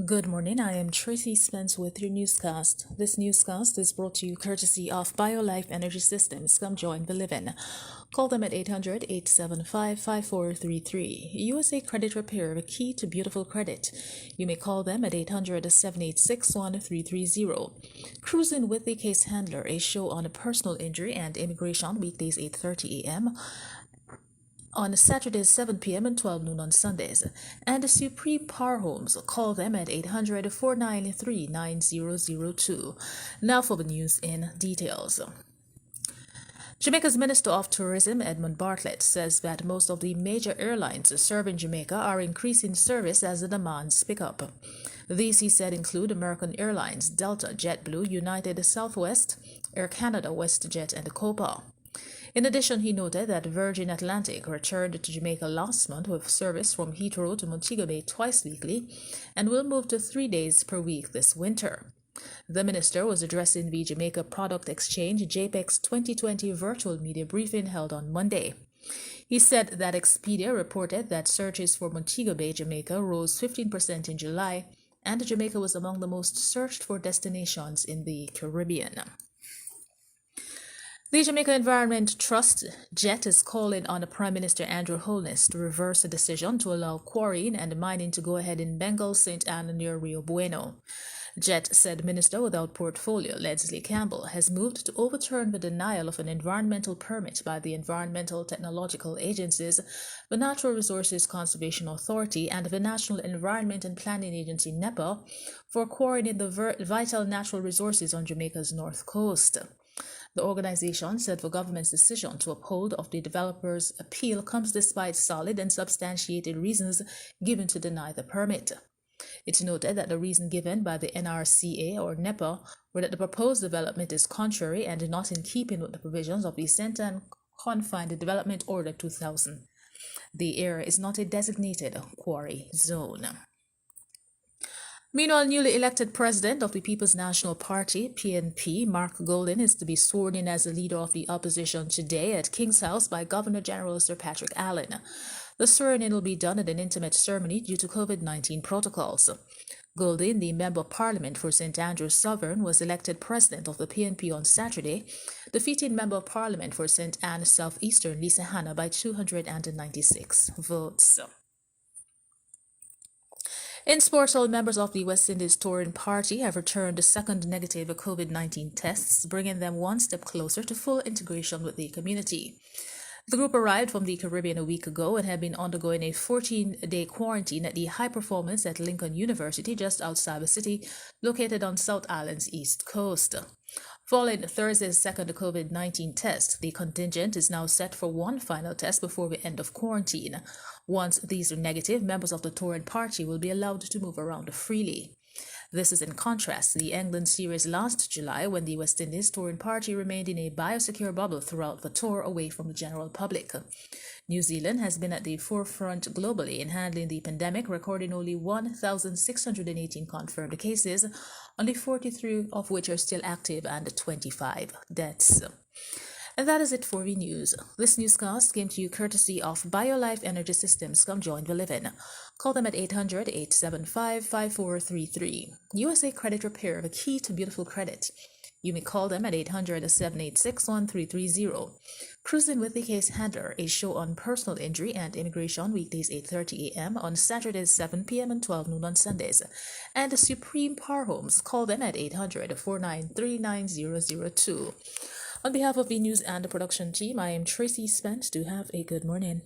Good morning, I am Tracy Spence with your newscast. This newscast is brought to you courtesy of BioLife Energy Systems. Come join the living. Call them at 800-875-5433. USA Credit Repair, the key to beautiful credit. You may call them at 800-786-1330. Cruising with the Case Handler, a show on personal injury and immigration, weekdays 8:30 a.m. on Saturdays 7 p.m. and 12 noon on Sundays. And the Supreme Power Homes, call them at 800-493-9002. Now for the news in details. Jamaica's Minister of Tourism, Edmund Bartlett, says that most of the major airlines serving Jamaica are increasing service as the demands pick up. These, he said, include American Airlines, Delta, JetBlue, United Southwest, Air Canada, WestJet, and Copa. In addition, he noted that Virgin Atlantic returned to Jamaica last month with service from Heathrow to Montego Bay twice weekly and will move to 3 days per week this winter. The minister was addressing the Jamaica Product Exchange JPEX 2020 virtual media briefing held on Monday. He said that Expedia reported that searches for Montego Bay, Jamaica rose 15% in July, and Jamaica was among the most searched for destinations in the Caribbean. The Jamaica Environment Trust, JET, is calling on Prime Minister Andrew Holness to reverse a decision to allow quarrying and mining to go ahead in Bengal, St. Anne near Rio Bueno. JET said Minister without portfolio Leslie Campbell has moved to overturn the denial of an environmental permit by the Environmental Technological Agencies, the Natural Resources Conservation Authority, and the National Environment and Planning Agency NEPA for quarrying in the vital natural resources on Jamaica's north coast. The organization said the government's decision to uphold of the developer's appeal comes despite solid and substantiated reasons given to deny the permit. It's noted that the reason given by the NRCA or NEPA were that the proposed development is contrary and not in keeping with the provisions of the Center and Confined Development Order 2000. The area is not a designated quarry zone. Meanwhile, newly elected president of the People's National Party, PNP, Mark Golding, is to be sworn in as the leader of the opposition today at King's House by Governor General Sir Patrick Allen. The swearing-in will be done at an intimate ceremony due to COVID-19 protocols. Golding, the Member of Parliament for St. Andrew's Southern, was elected president of the PNP on Saturday, defeating Member of Parliament for St. Anne Southeastern Lisa Hanna by 296 votes. In sports, all members of the West Indies touring party have returned second negative COVID-19 tests, bringing them one step closer to full integration with the community. The group arrived from the Caribbean a week ago and had been undergoing a 14-day quarantine at the High Performance at Lincoln University just outside the city, located on South Island's east coast. Following Thursday's second COVID-19 test, the contingent is now set for one final test before the end of quarantine. Once these are negative, members of the touring party will be allowed to move around freely. This is in contrast to the England series last July, when the West Indies touring party remained in a biosecure bubble throughout the tour away from the general public. New Zealand has been at the forefront globally in handling the pandemic, recording only 1,618 confirmed cases, only 43 of which are still active and 25 deaths. And that is it for the news. This newscast came to you courtesy of BioLife Energy Systems. Come join the living. Call them at 800-875-5433. USA Credit Repair, the key to beautiful credit. You may call them at 800-786-1330. Cruising with the Case Handler, a show on personal injury and immigration, weekdays 8:30 a.m. on Saturdays 7 p.m. and 12 noon on Sundays. And the Supreme Power Homes, call them at 800-493-9002. On behalf of the news and the production team, I am Tracy Spence. Do have a good morning.